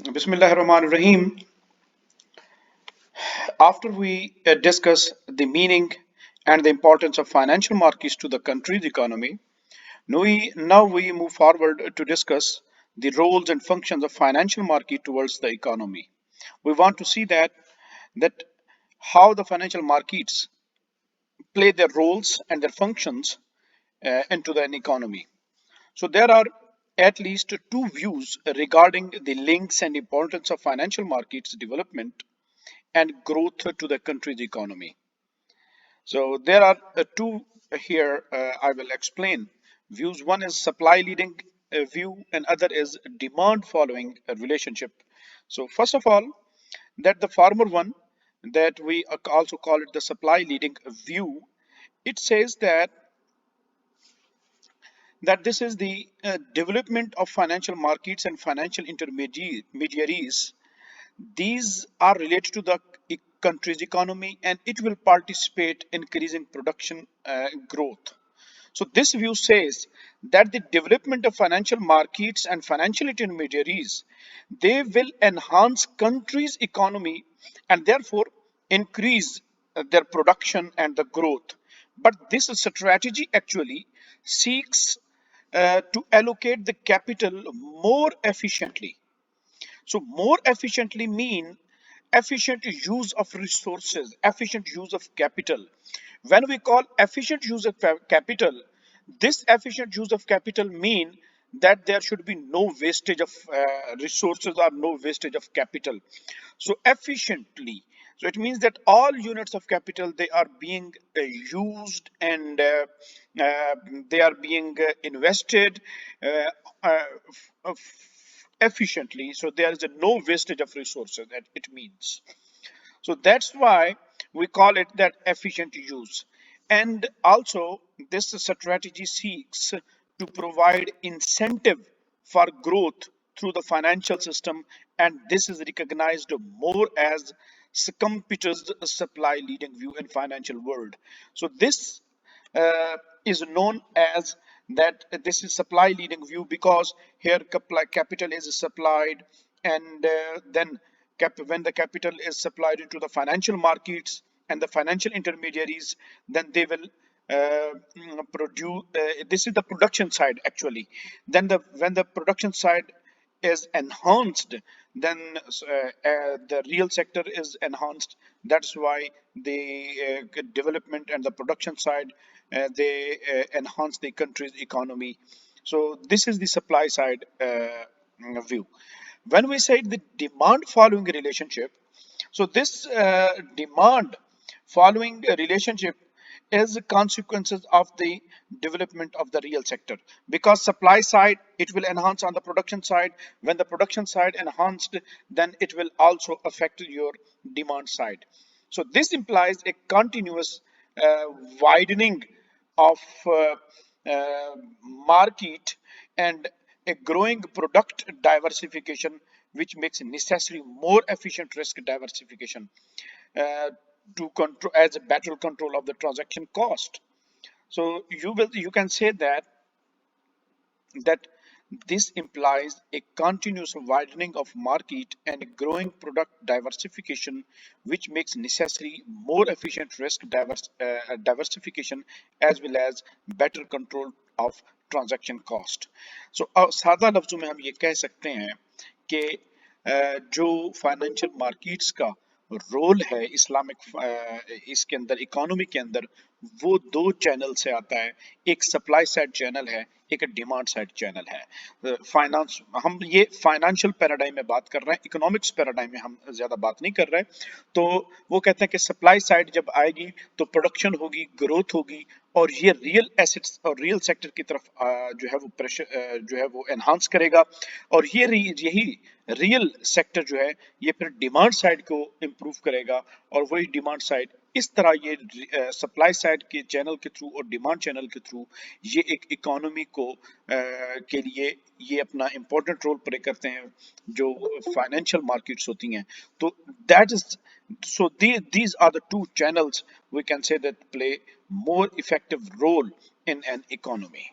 Bismillahirrahmanirrahim. After we discuss the meaning and the importance of financial markets to the country's economy, now we move forward to discuss the roles and functions of financial market towards the economy. We want to see that how the financial markets play their roles and their functions into the economy. So there are at least two views regarding the links and importance of financial markets development and growth to the country's economy. So there are two here I will explain views. One is supply leading view and other is demand following relationship. So first of all, that the former one that we also call it the supply leading view, it says that this is the development of financial markets and financial intermediaries. These are related to the country's economy and it will participate in increasing production growth. So this view says that the development of financial markets and financial intermediaries, they will enhance country's economy and therefore increase their production and the growth. But this strategy actually seeks to allocate the capital more efficiently. So more efficiently mean efficient use of resources, efficient use of capital. When we call efficient use of capital, this efficient use of capital mean that there should be no wastage of resources or no wastage of capital. So efficiently, so it means that all units of capital they are being used and they are being invested uh, uh, efficiently. So there is a no wastage of resources that it means. So that's why we call it that efficient use. And also this strategy seeks to provide incentive for growth through the financial system, and this is recognized more as Schumpeter's supply leading view in financial world. So this is known as that this is supply leading view because here capital is supplied and then when the capital is supplied into the financial markets and the financial intermediaries, then they will produce. This is the production side actually. Then the when the production side is enhanced, then the real sector is enhanced. That's why the development and the production side they enhance the country's economy. So this is the supply side view. When we say the demand following relationship, so this demand following a relationship is consequences of the development of the real sector, because supply side it will enhance on the production side. When the production side enhanced, then it will also affect your demand side. So this implies a continuous uh, widening of market and a growing product diversification, which makes necessary more efficient risk diversification uh, to control as a better control of the transaction cost. So you can say that this implies a continuous widening of market and a growing product diversification, which makes necessary more efficient risk diversification as well as better control of transaction cost. So सादा लफ्जों में हम ये कह सकते हैं कि जो financial markets का रोल है इस्लामिक इसके अंदर इकोनॉमी के अंदर, वो दो चैनल से आता है। एक सप्लाई साइड चैनल है, एक डिमांड साइड चैनल है। फाइनेंस हम ये फाइनेंशियल पैराडाइम में बात कर रहे हैं, इकोनॉमिक्स पैराडाइम में हम ज्यादा बात नहीं कर रहे। तो वो कहते हैं कि सप्लाई साइड जब आएगी तो प्रोडक्शन होगी, ग्रोथ होगी और ये रियल एसेट्स और रियल सेक्टर की तरफ जो है वो प्रेशर जो है वो एनहांस करेगा और यही रियल सेक्टर जो है ये फिर डिमांड साइड को इम्प्रूव करेगा और वही डिमांड साइड इस तरह ये सप्लाई साइड के चैनल के थ्रू और डिमांड चैनल के थ्रू ये एक इकोनॉमी को के लिए ये अपना इम्पोर्टेंट रोल प्ले करते हैं जो फाइनेंशियल मार्केट्स होती हैं। तो that is so these are the two channels we can say that play more effective role in an economy.